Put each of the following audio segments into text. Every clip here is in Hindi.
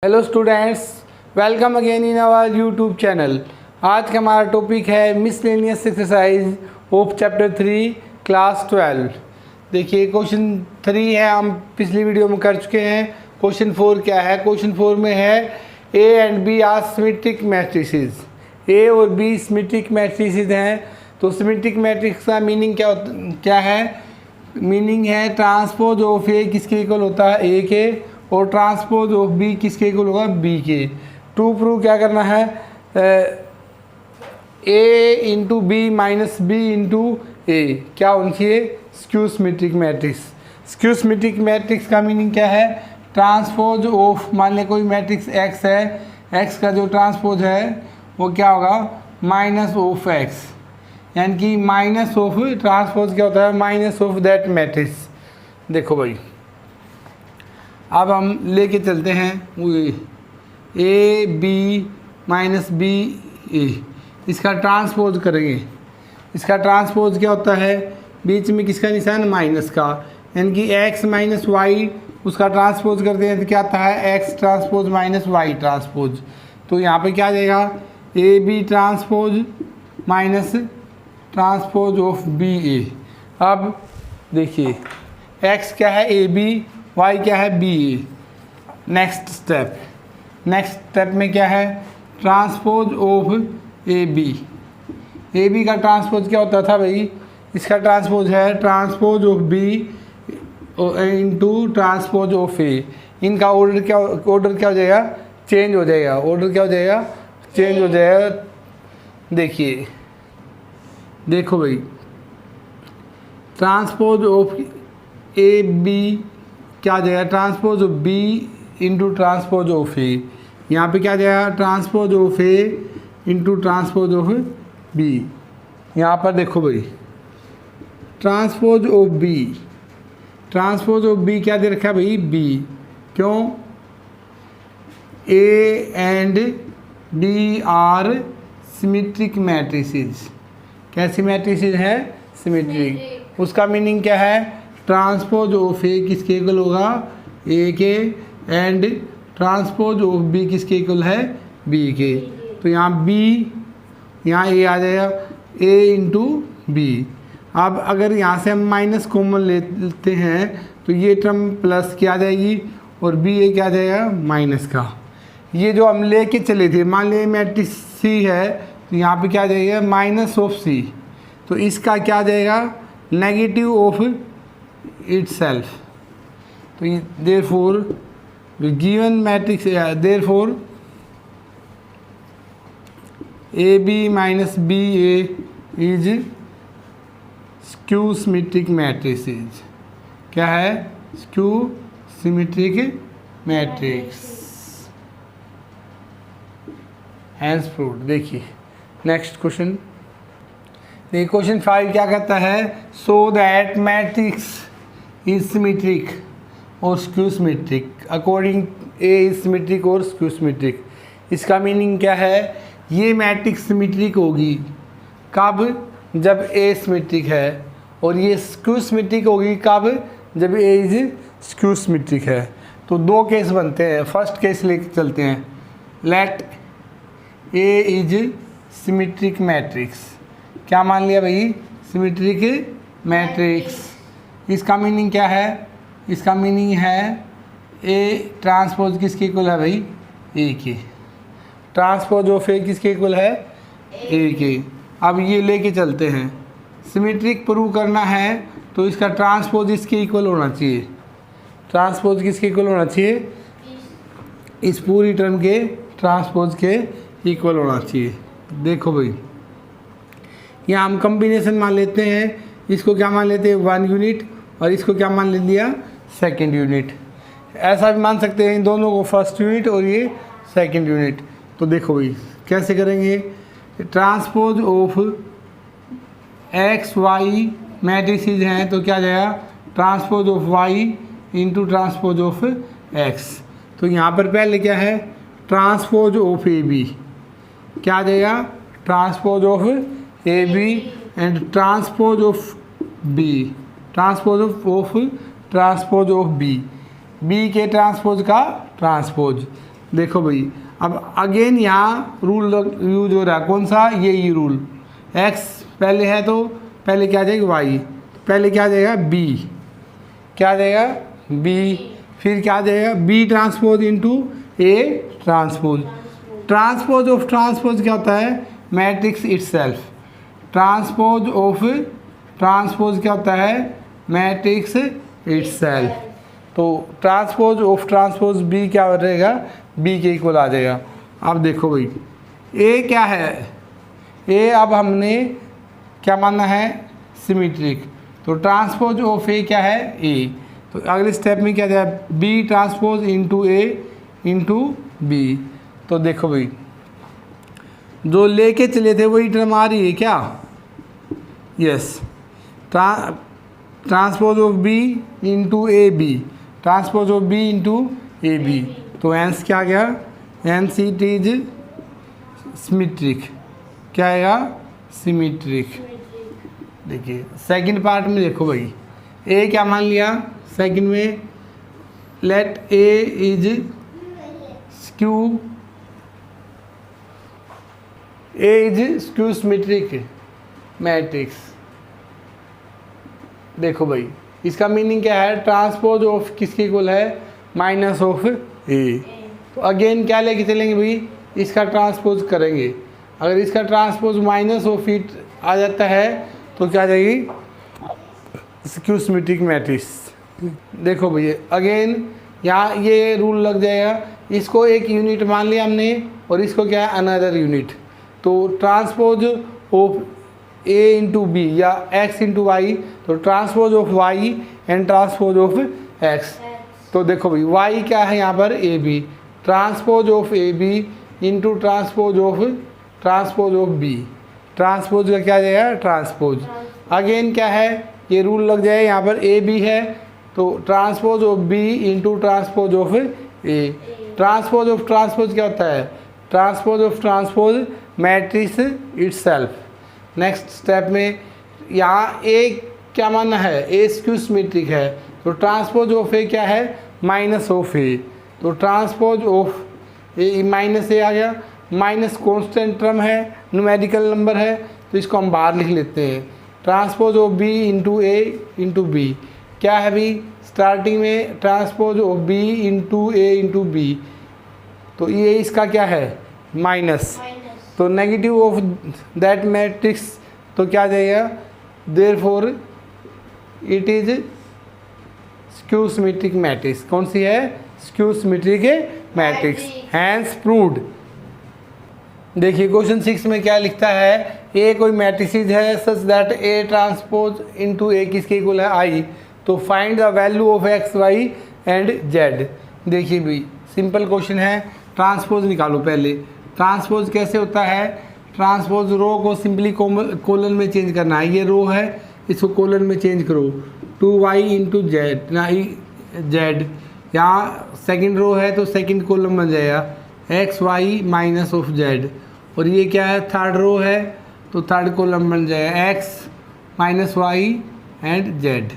Hello students, welcome again in our YouTube channel. आज का हमारा टॉपिक है miscellaneous exercise of chapter 3 class 12। देखिए क्वेश्चन 3 है, हम पिछली वीडियो में कर चुके हैं। क्वेश्चन 4 क्या है? क्वेश्चन 4 में है A and B are symmetric matrices. A और बी सिमेट्रिक मैट्रिसेस हैं। तो सिमेट्रिक मैट्रिक्स का मीनिंग क्या है? मीनिंग है ट्रांसपोज ऑफ ए किसके इक्वल होता है? ए के, और ट्रांसपोज ऑफ बी किसके इक्वल होगा? बी के। टू प्रूव क्या करना है? A into B minus B into A क्या होनी चाहिए? Skew symmetric matrix. Skew symmetric matrix का मीनिंग क्या है? ट्रांसपोज ऑफ, मान लें कोई मैट्रिक्स एक्स है, एक्स का जो ट्रांसपोज है वो क्या होगा? माइनस ऑफ एक्स, यानी कि माइनस ऑफ, ट्रांसपोज क्या होता है? Minus of that matrix. देखो भाई, अब हम लेके चलते हैं ए बी माइनस बी ए, इसका ट्रांसपोज करेंगे। इसका ट्रांसपोज क्या होता है? बीच में किसका निशान? माइनस का, यानी कि एक्स माइनस वाई, उसका ट्रांसपोज करते हैं तो क्या आता है? X transpose minus Y transpose. तो यहाँ पे क्या आ जाएगा? A B transpose minus transpose of B A. अब देखिए एक्स क्या है? ए बी, वाई क्या है? बी ए। नेक्स्ट स्टेप में क्या है? Transpose of A B. A B का ट्रांसपोज क्या होता था भाई? इसका ट्रांसपोज है transpose of B into transpose of A. इनका ऑर्डर क्या हो जाएगा? चेंज हो जाएगा। ऑर्डर क्या हो जाएगा? चेंज हो जाएगा। देखिए, देखो भाई, ट्रांसपोज ऑफ ए बी क्या आ जाएगा? Transpose of B into transpose of A. यहाँ पे क्या आ जाएगा? Transpose of A into transpose of B. यहाँ पर देखो भाई, transpose of B, transpose of B क्या दे रखा है भाई? बी। क्यों? A and D are symmetric matrices. कैसी मैट्रिसेस है? सिमेट्रिक। उसका मीनिंग क्या है? ट्रांसपोज ऑफ ए किसके इक्वल होगा? ए के, एंड ट्रांसपोज ऑफ बी किसके इक्वल है? बी के। तो यहाँ बी, यहाँ ए आ जाएगा, ए इंटू बी। अब अगर यहाँ से हम माइनस कॉमन लेते हैं तो ये टर्म प्लस की आ जाएगी और बी ए क्या आ जाएगा? माइनस का। ये जो हम लेके चले थे, मान लीजिए मैट्रिक्स सी है, तो यहाँ पे क्या आ जाएगा? माइनस ऑफ सी। तो इसका क्या आ जाएगा? Negative of itself. तो therefore the given matrix, therefore AB minus BA is skew symmetric matrices. क्या है? skew symmetric matrix. Hence proved. देखिए नेक्स्ट क्वेश्चन। देखिए क्वेश्चन 5 क्या कहता है? So that matrix is symmetric और skew symmetric according A is symmetric और स्क्यू सिमेट्रिक। इसका मीनिंग क्या है? ये मैट्रिक्स सिमेट्रिक होगी कब? जब ए सिमेट्रिक है, और ये स्क्यू सिमेट्रिक होगी कब? जब ए इज स्क्यू सिमेट्रिक है। तो दो केस बनते हैं। फर्स्ट केस लेके चलते हैं। Let A is symmetric matrix. क्या मान लिया भाई? Symmetric matrix. इसका मीनिंग क्या है? इसका मीनिंग है ए ट्रांसपोज किसके इक्वल है भाई? ए के। ट्रांसपोज ऑफ ए किसके इक्वल है? ए के। अब ये लेके चलते हैं। सिमेट्रिक प्रूव करना है तो इसका ट्रांसपोज इसके इक्वल होना चाहिए। ट्रांसपोज किसके इक्वल होना चाहिए? इस पूरी टर्म के ट्रांसपोज के इक्वल होना चाहिए। देखो भाई, यहाँ हम कॉम्बिनेशन मान लेते हैं। इसको क्या मान लेते हैं? 1 यूनिट, और इसको क्या मान ले लिया? 2nd unit. ऐसा भी मान सकते हैं इन दोनों को 1st यूनिट और ये 2nd यूनिट। तो देखो भाई कैसे करेंगे? Transpose of X Y matrices हैं तो क्या जाएगा? Transpose of Y into transpose of X. तो यहाँ पर पहले क्या है? ट्रांसपोज ऑफ ए बी क्या आ जाएगा? Transpose of A B and transpose of B, transpose of B, B के ट्रांसपोज का ट्रांसपोज। देखो भाई, अब अगेन यहाँ रूल यूज हो रहा है, कौन सा, ये रूल। एक्स पहले है तो पहले क्या आ जाएगा वाई, पहले क्या आ जाएगा बी, क्या आ जाएगा बी, फिर क्या आ जाएगा B transpose into A transpose. Transpose of transpose क्या होता है, matrix itself. Transpose of transpose क्या होता है, मैट्रिक्स इटसेल्फ। तो ट्रांसपोज ऑफ ट्रांसपोज बी क्या हो जाएगा, बी के इक्वल आ जाएगा। अब देखो भाई ए क्या है, ए अब हमने क्या माना है, सिमेट्रिक। तो ट्रांसपोज ऑफ ए क्या है, ए। तो अगले स्टेप में क्या जाए, B transpose into A into B. तो देखो भाई जो लेके चले थे वही टर्म आ रही है क्या, yes. Transpose of B into A B, transpose of B into A B. तो एंस क्या आ गया, एंस इट इज सिमेट्रिक, क्या आएगा, सिमेट्रिक। देखिए सेकंड पार्ट में देखो भाई, ए क्या मान लिया सेकंड में, let A is skew, A is skew symmetric matrix. देखो भाई इसका मीनिंग क्या है, ट्रांसपोज ऑफ किसके इक्वल है, माइनस ऑफ ए। तो अगेन क्या लेके चलेंगे भाई, इसका ट्रांसपोज करेंगे। अगर इसका ट्रांसपोज माइनस ऑफ इट आ जाता है तो क्या आ जाएगी, स्क्यू सिमेट्रिक मैट्रिक्स। देखो भैया अगेन यहाँ ये रूल लग जाएगा, इसको एक यूनिट मान लिया हमने और इसको क्या है अनदर यूनिट। तो transpose of A into B या एक्स इंटू वाई, तो transpose of Y and transpose of X. तो देखो भाई वाई क्या है यहाँ पर, A B, transpose of A B into transpose of B. Transpose का क्या जाएगा, ट्रांसपोज। अगेन क्या है, ये रूल लग जाए, यहाँ पर ए बी है तो transpose of B into transpose of A. Transpose of transpose क्या होता है, transpose of transpose matrix itself. Next step में यहाँ ए क्या मानना है, ए स्क्यू सिमेट्रिक है, तो ट्रांसपोज ऑफ ए क्या है, माइनस ऑफ ए। तो transpose of A minus A आ गया, माइनस कॉन्स्टेंट टर्म है, न्यूमेरिकल नंबर है, तो इसको हम बाहर लिख लेते हैं। Transpose of B into A into B क्या है भी, स्टार्टिंग में transpose of B into A into B, तो ये इसका क्या है, माइनस। तो नेगेटिव ऑफ दैट मैट्रिक्स तो क्या जाएगा, therefore it is skew symmetric matrix. कौन सी है, skew symmetric matrix, hence proved. देखिए क्वेश्चन 6 में क्या लिखता है, ए कोई मैट्रिक्स है such that A transpose into A किसके इक्वल है, आई। तो find the value of X Y and Z. देखिए भाई सिंपल क्वेश्चन है, ट्रांसपोज निकालो पहले। ट्रांसपोज कैसे होता है, ट्रांसपोज रो को सिंपली कोलन में चेंज करना है, ये रो है इसको कोलन में चेंज करो, 2y इंटू जेड ना जेड। यहाँ सेकंड रो है तो सेकंड कॉलम बन जाएगा X Y minus of Z. और ये क्या है, थर्ड रो है तो थर्ड कॉलम बन जाएगा X minus Y and Z,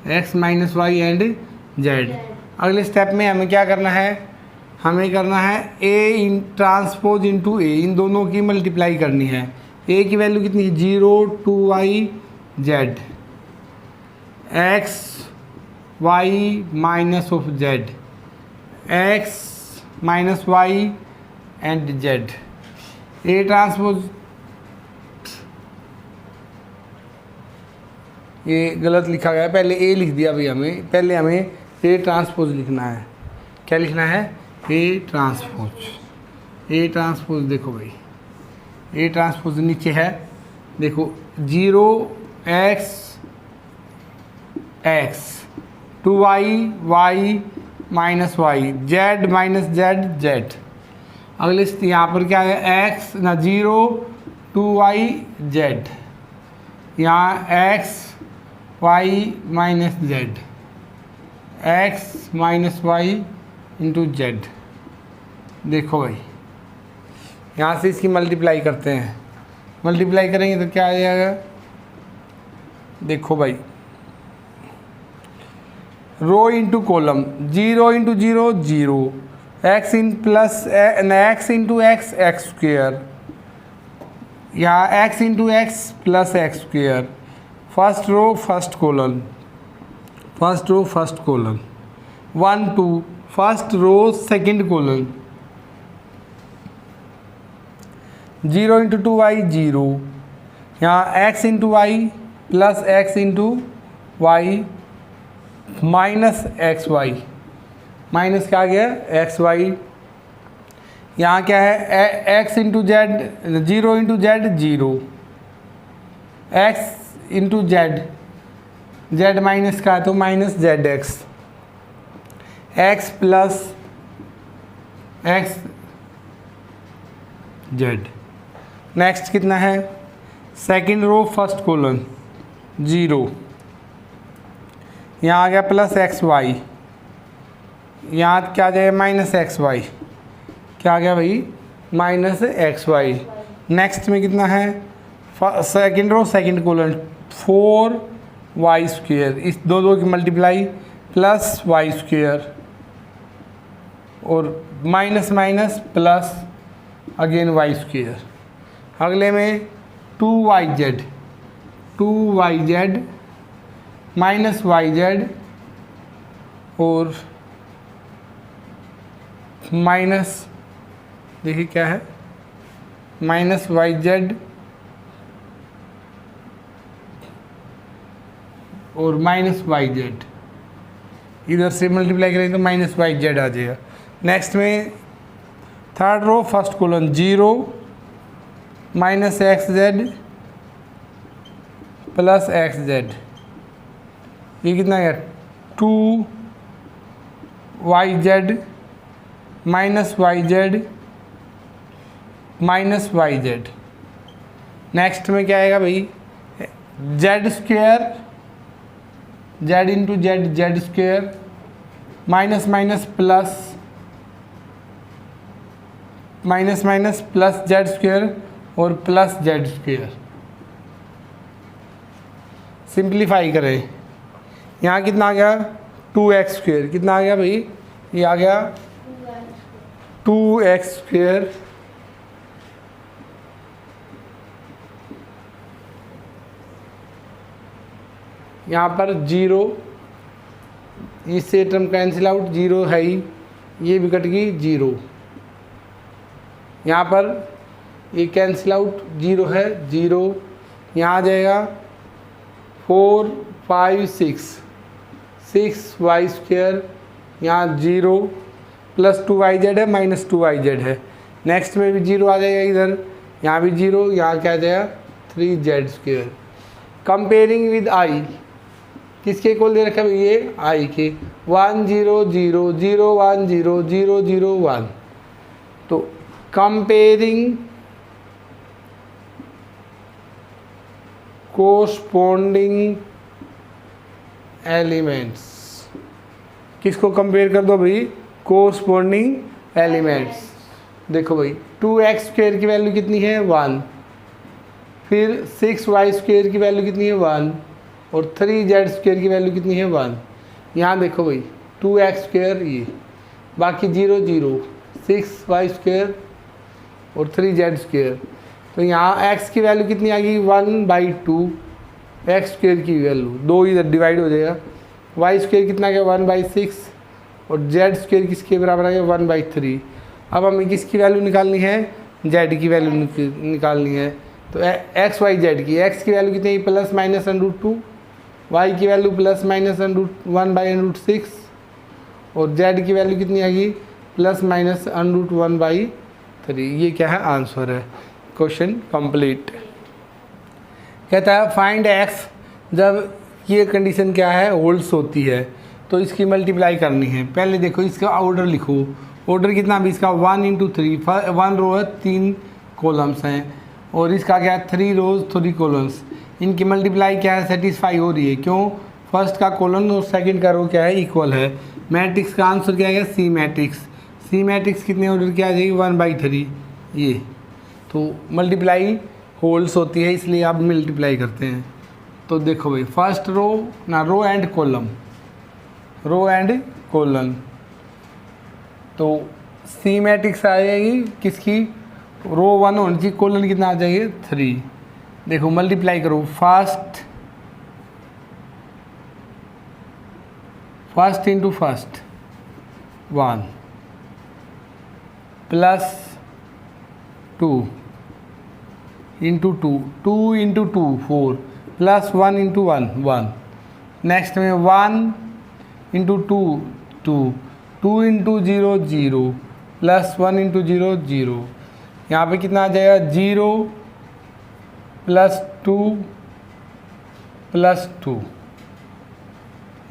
X minus Y and Z. अगले स्टेप में हमें क्या करना है, हमें करना है ए इन ट्रांसपोज इंटू ए, इन दोनों की मल्टीप्लाई करनी है। ए की वैल्यू कितनी है, 0 2y Z, X Y minus of Z, X minus Y and Z. A transpose, ये गलत लिखा गया है, पहले ए लिख दिया भाई हमें, पहले हमें ए ट्रांसपोज लिखना है। क्या लिखना है, ए ट्रांसपोज। ए ट्रांसपोज देखो भाई, ए ट्रांसपोज नीचे है, देखो 0 X X 2y Y minus Y Z minus Z Z. अगले यहाँ पर क्या है, एक्स ना 0 2y जेड, यहाँ X Y minus Z, X minus Y into Z. देखो भाई यहाँ से इसकी मल्टीप्लाई करते हैं, मल्टीप्लाई करेंगे तो क्या आ जाएगा, देखो भाई row into column, 0 into 0 0, x in plus x into x x square, या x into x plus x square, first row first column, first row first column, 1 2 first row second column, 0 into 2y 0, यहाँ x into y plus x into y minus x Y, minus क्या आ गया एक्स वाई, यहाँ क्या है x into z, 0 into z 0, x into Z, Z minus का है तो minus Z x, x plus X Z. Next कितना है, सेकंड रो फर्स्ट कॉलम 0, यहाँ आ गया प्लस एक्स वाई, यहाँ क्या आ जाएगा माइनस एक्स वाई, क्या आ गया भाई माइनस एक्स वाई। नेक्स्ट में कितना है, second row second column 4 Y square, इस दो की मल्टीप्लाई प्लस वाई स्क्वेयर और minus minus plus again Y square. अगले में 2yz, 2yz माइनस yz और माइनस, देखिए क्या है माइनस yz और माइनस yz, इधर से मल्टीप्लाई करेंगे तो माइनस yz आ जाएगा। नेक्स्ट में third row first column 0 minus X Z plus X Z, ये कितना है 2 Y Z minus Y Z minus Y Z. Next में क्या आएगा भाई Z square, Z into Z Z square minus minus plus, minus minus plus Z square और प्लस जेड स्क्वेयर। सिंप्लीफाई करें, यहाँ कितना आ गया 2x स्क्वेयर, कितना आ गया भाई ये आ गया 2x स्क्वेयर, यहाँ पर 0, इससे टर्म कैंसिल आउट, 0 है ही, ये भी कट गई 0, यहाँ पर ये कैंसिल आउट 0 है 0, यहाँ आ जाएगा 4 5 6 6 वाई स्क्वेयर, यहाँ 0 प्लस 2yz है माइनस 2yz है। नेक्स्ट में भी 0 आ जाएगा इधर, यहाँ भी 0, यहाँ क्या आ जाएगा 3z square. Comparing with I, किसके इक्वल दे रखा है ये आई के, 1 0 0 0 1 0 0 0 1, तो कंपेयरिंग कोरस्पॉन्डिंग एलिमेंट्स, किसको कंपेयर कर दो भाई कोरस्पॉन्डिंग एलिमेंट्स। देखो भाई 2x स्क्वेयर की वैल्यू कितनी है 1, फिर 6y स्क्वेयर की वैल्यू कितनी है 1 और 3z स्क्वेयर की वैल्यू कितनी है 1। यहाँ देखो भाई 2x स्क्वेयर ये, बाकी 0 0, 6y स्क्वेयर और 3z स्क्वेयर, तो यहाँ x की वैल्यू कितनी आ गई 1/2 x स्क्वेयर की वैल्यू, 2 इधर डिवाइड हो जाएगा, y स्क्वेयर कितना गया 1/6 और z स्क्वेयर किसके बराबर आ गया 1/3। अब हमें किसकी वैल्यू निकालनी है z की वैल्यू निकालनी है, तो x y z की, x की वैल्यू कितनी है प्लस माइनस √2, y की वैल्यू प्लस माइनस √1/√6 और z की वैल्यू कितनी आ गई प्लस माइनस √1/3। ये क्या है आंसर है, क्वेश्चन कंप्लीट। कहता है फाइंड x, जब ये कंडीशन क्या है होल्ड्स होती है तो इसकी मल्टीप्लाई करनी है। पहले देखो इसका ऑर्डर लिखो, ऑर्डर कितना भी इसका 1 × 3, 1 रो है 3 कॉलम्स हैं और इसका क्या है 3 रोज 3 कॉलम्स, इनकी मल्टीप्लाई क्या है सेटिस्फाई हो रही है, क्यों फर्स्ट का कॉलम और सेकंड का रो क्या है इक्वल है। मैट्रिक्स का आंसर क्या है सी मैट्रिक्स, सी मैट्रिक्स कितने ऑर्डर की आ जाएगी 1/3, ये तो मल्टीप्लाई होल्ड्स होती है इसलिए आप मल्टीप्लाई करते हैं। तो देखो भाई फर्स्ट रो ना, row and column, row and column, तो सी मैट्रिक्स आ जाएगी किसकी, रो 1 होनी चाहिए, कोलन कितना आ जाएगी 3। देखो मल्टीप्लाई करो, first into first 1 plus 2 into 2 into 2 4 plus 1 into 1 1। Next में 1 इंटू 2 2 2 इंटू 0 0 प्लस 1 इंटू 0 0। यहाँ पे कितना आ जाएगा 0 प्लस 2 प्लस 2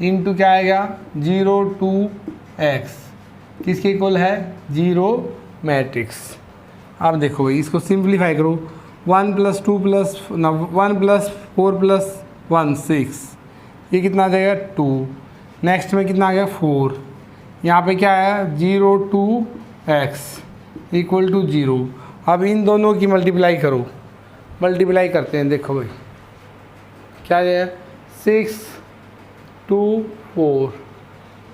इंटू क्या आएगा 0 2 x, किसके इक्वल है 0 मैट्रिक्स। अब देखो भाई इसको सिंप्लीफाई करो, 1 प्लस 2 प्लस 1 प्लस 4 प्लस 1 6, ये कितना आ जाएगा 2। नेक्स्ट में कितना आ गया 4, यहाँ पे क्या आया 0 2 x इक्वल टू 0। अब इन दोनों की मल्टीप्लाई करो, मल्टीप्लाई करते हैं, देखो भाई क्या आ जाएगा 6 2 4,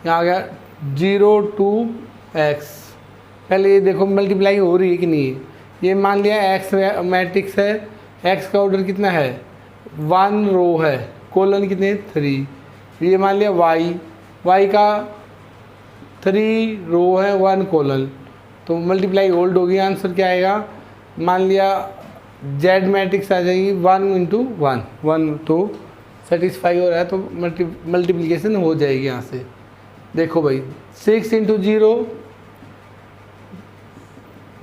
यहाँ आ गया 0 2 x। पहले ये देखो मल्टीप्लाई हो रही है कि नहीं, ये मान लिया x मैट्रिक्स है, x का ऑर्डर कितना है 1 रो है, कोलन कितने 3। ये मान लिया y का 3 रो है 1 कोलन, तो मल्टीप्लाई ओल्ड होगी, आंसर क्या आएगा, मान लिया z मैट्रिक्स आ जाएगी 1 इंटू 1 1, तो सेटिस्फाई हो रहा है तो मल्टीप्लिकेशन हो जाएगी यहाँ से। देखो भाई 6 इंटू 0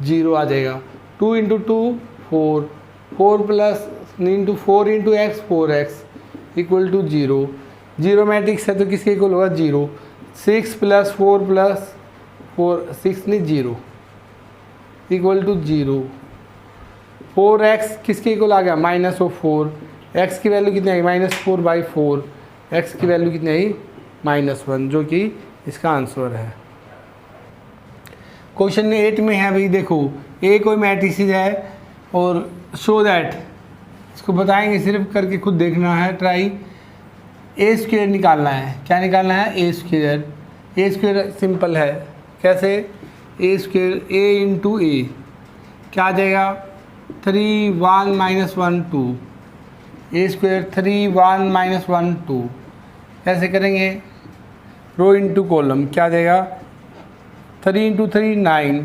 0 आ जाएगा, 2 into 2 4 4 plus into 4 into X 4x equal to 0। 0 matrix है तो किसके इक्वल होगा 0। 6 प्लस 4 प्लस 4 6 नहीं 0 इक्वल टू 0। 4x किसके इक्वल आ गया -4, x की वैल्यू कितनी आई -4/4, x की वैल्यू कितनी आई -1, जो कि इसका आंसर है। क्वेश्चन 8 में है भाई, देखो ए कोई मैट्रिक्स है और शो दैट, इसको बताएंगे सिर्फ करके खुद देखना है ट्राई। ए स्क्वेयर निकालना है, क्या निकालना है ए स्क्वेयर। ए स्क्वेयर सिंपल है, कैसे ए स्क्वेयर ए इंटू ए क्या आ जाएगा 3 1 -1 2, ए स्क्वेयर 3 1 -1 2। कैसे करेंगे, रो इंटू कॉलम क्या आ जाएगा 3 इंटू 3 9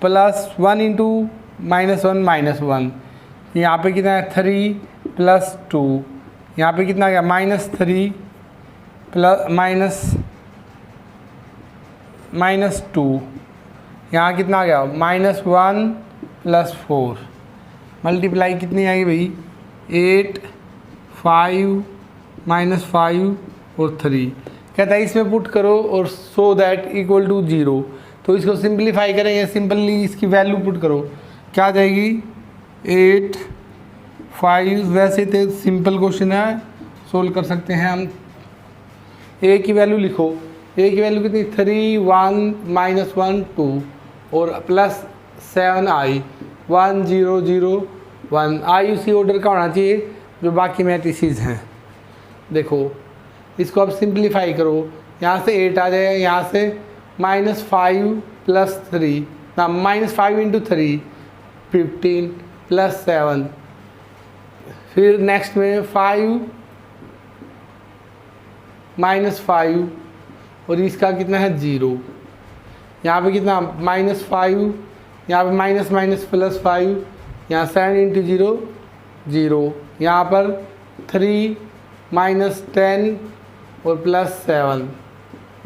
प्लस 1 इंटू -1 -1। यहाँ पे कितना है 3 प्लस 2, यहाँ पे कितना आ गया -3 प्लस -2, यहाँ कितना आ गया -1 प्लस 4। मल्टीप्लाई कितनी आएगी भाई 8 5 -5 और 3। कहता है इसमें पुट करो और सो दैट इक्वल टू 0, तो इसको सिंप्लीफाई करेंगे, सिंपली इसकी वैल्यू पुट करो, क्या आ जाएगी 8 5। वैसे तो सिंपल क्वेश्चन है, सोल्व कर सकते हैं हम। ए की वैल्यू लिखो, ए की वैल्यू कितनी 3 1 -1 2 और प्लस 7 i 1 0 0 1 i उसी ऑर्डर का होना चाहिए जो बाकी मैट्रिसेस हैं। देखो इसको अब सिंप्लीफाई करो, यहाँ से 8 आ जाएगा, यहाँ से -5 प्लस 3 ना -5 इंटू 3 15 प्लस 7, फिर नेक्स्ट में 5 -5 और इसका कितना है 0। यहाँ पे कितना -5, यहाँ पे माइनस प्लस 5, यहाँ 7 इंटू 0 0, यहाँ पर 3 -10 और प्लस 7।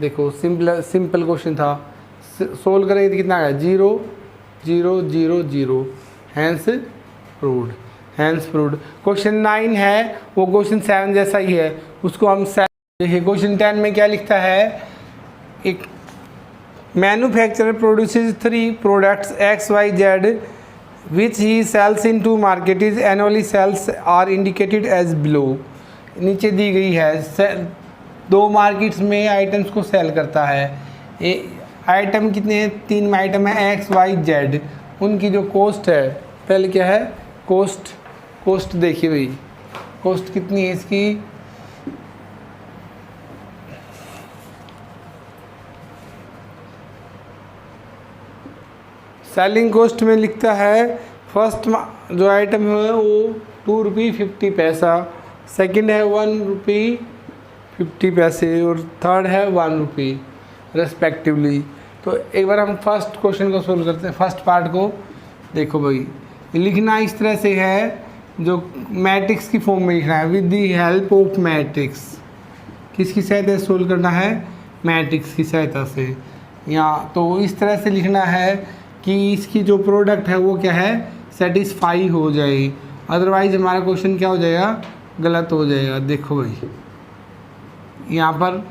देखो सिंपल क्वेश्चन था, सोल्व करेंगे तो कितना आएगा 0 0 0 0, हैंस प्रूव्ड। क्वेश्चन 9 है वो क्वेश्चन 7 जैसा ही है, उसको हम देखिए। क्वेश्चन 10 में क्या लिखता है, एक manufacturer produces 3 products XYZ which he sells into market, his annually sales are indicated as below। नीचे दी गई है, 2 मार्केट्स में आइटम्स को सेल करता है। आइटम कितने हैं, 3 आइटम है XYZ, उनकी जो कॉस्ट है, पहले क्या है कॉस्ट देखिए भाई, कॉस्ट कितनी है इसकी सेलिंग कॉस्ट में लिखता है फर्स्ट जो आइटम है वो 2 रुपये 50 पैसा, सेकंड है 1 रुपये 50 पैसे और थर्ड है 1 रुपये रेस्पेक्टिवली। तो एक बार हम फर्स्ट क्वेश्चन को सोल्व करते हैं। फर्स्ट पार्ट को देखो भाई, लिखना इस तरह से है, जो मैट्रिक्स की फॉर्म में लिखना है with the help of matrix. किसकी सहायता से सोल्व करना है? मैट्रिक्स की सहायता से। यहाँ तो इस तरह से लिखना है कि इसकी जो प्रोडक्ट है वो क्या है, सेटिस्फाई हो जाए, अदरवाइज हमारा क्वेश्चन क्या हो जाएगा, गलत हो जाएगा। देखो भाई यहाँ पर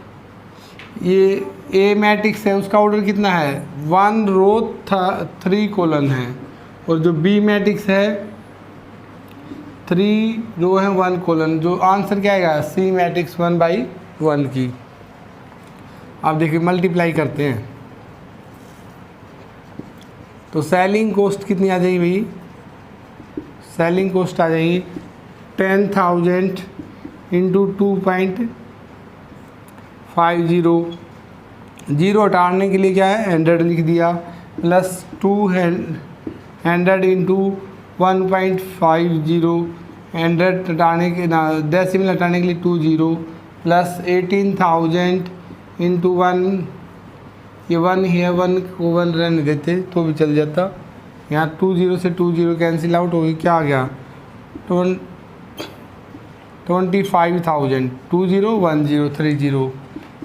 ये ए मैट्रिक्स है, उसका ऑर्डर कितना है, 1 रो 3 कॉलम है, और जो बी मैट्रिक्स है 3 रो है 1 कॉलम। जो आंसर क्या आएगा, सी मैट्रिक्स 1/1 की। आप देखिए मल्टीप्लाई करते हैं तो सेलिंग कॉस्ट कितनी आ जाएगी भाई, सेलिंग कॉस्ट आ जाएगी 10,000 इंटू 2.50। जीरो हटाने के लिए क्या है, 100 लिख दिया, प्लस 200 इंटू 1.50, 100 हटाने के डेसिमल हटाने के लिए 20, प्लस 18,000 इंटू 1, ये 1 है, 1 को 1 रहने देते तो भी चल जाता। यहाँ 20 से 20 कैंसिल आउट हो गई, क्या आ गया 25,000, 201030।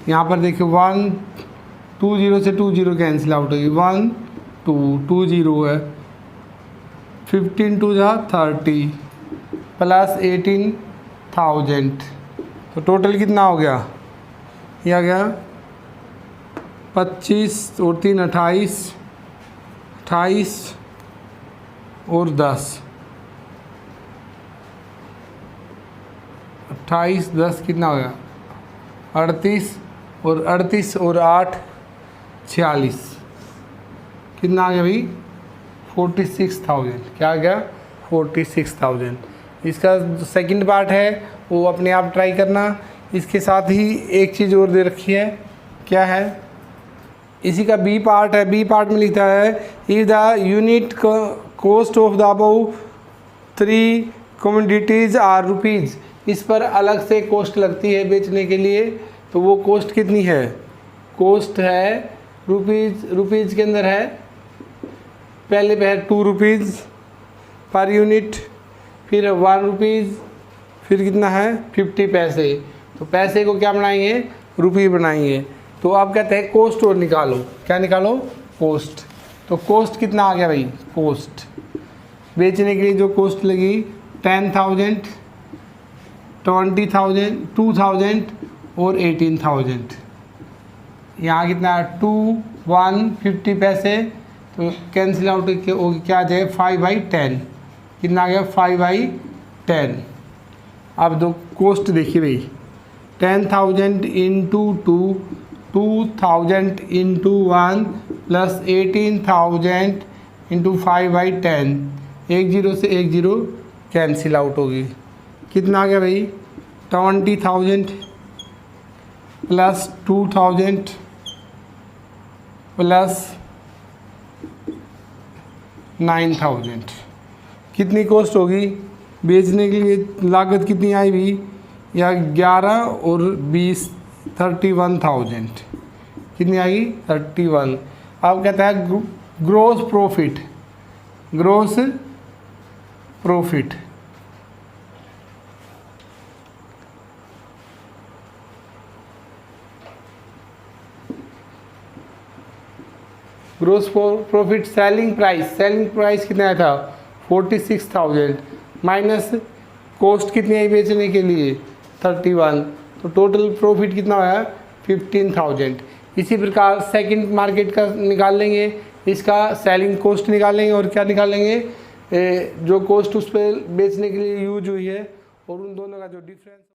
यहाँ पर देखिए 1 20 से 20 कैंसिल आउट होगी, 1 2 20 है, 15 2 30 प्लस 18,000, तो टोटल कितना हो गया, ये आ गया 25 और 3 28 और 10 28 10 कितना हो गया 38 और 8 46, कितना आ गया भाई 46,000। क्या आ गया 46,000। इसका जो सेकंड पार्ट है वो अपने आप ट्राई करना। इसके साथ ही एक चीज़ और दे रखी है, क्या है, इसी का बी पार्ट है। बी पार्ट में लिखता है if the unit cost of the above 3 commodities are rupees, इस पर अलग से कॉस्ट लगती है बेचने के लिए, तो वो कॉस्ट कितनी है, कॉस्ट है रुपीज़ के अंदर है, पहले पे है 2 रुपीज़ पर यूनिट, फिर 1 रुपीज़, फिर कितना है 50 पैसे। तो पैसे को क्या बनाएंगे, रुपये बनाएंगे। तो आप कहते हैं कॉस्ट और निकालो, क्या निकालो, कॉस्ट। तो कॉस्ट कितना आ गया भाई, कॉस्ट बेचने के लिए जो कॉस्ट लगी 10,000 20,000 2,000 और 18,000। यहाँ कितना 2 1 50 पैसे, तो कैंसिल आउट होगी, क्या आ जाए 5/10, कितना आ गया 5/10। अब दो कॉस्ट देखिए भाई, 10,000 इंटू 2 2,000 इंटू 1 प्लस 18,000 इंटू 5/10, 10 से 10 कैंसिल आउट होगी, कितना आ गया भाई 20,000 प्लस 2,000 प्लस 9,000। कितनी कॉस्ट होगी बेचने के लिए, लागत कितनी आई भी, या 11 और 20 31,000, कितनी आएगी 31। अब कहता है gross profit, gross profit gross profit selling price कितना आया था 46,000 माइनस कॉस्ट कितनी आई बेचने के लिए 31, तो टोटल प्रॉफिट कितना आया 15,000। इसी प्रकार सेकंड मार्केट का निकाल लेंगे, इसका सेलिंग कॉस्ट निकाल लेंगे और क्या निकाल लेंगे, जो कॉस्ट उस पर बेचने के लिए यूज हुई है और उन दोनों का जो डिफरेंस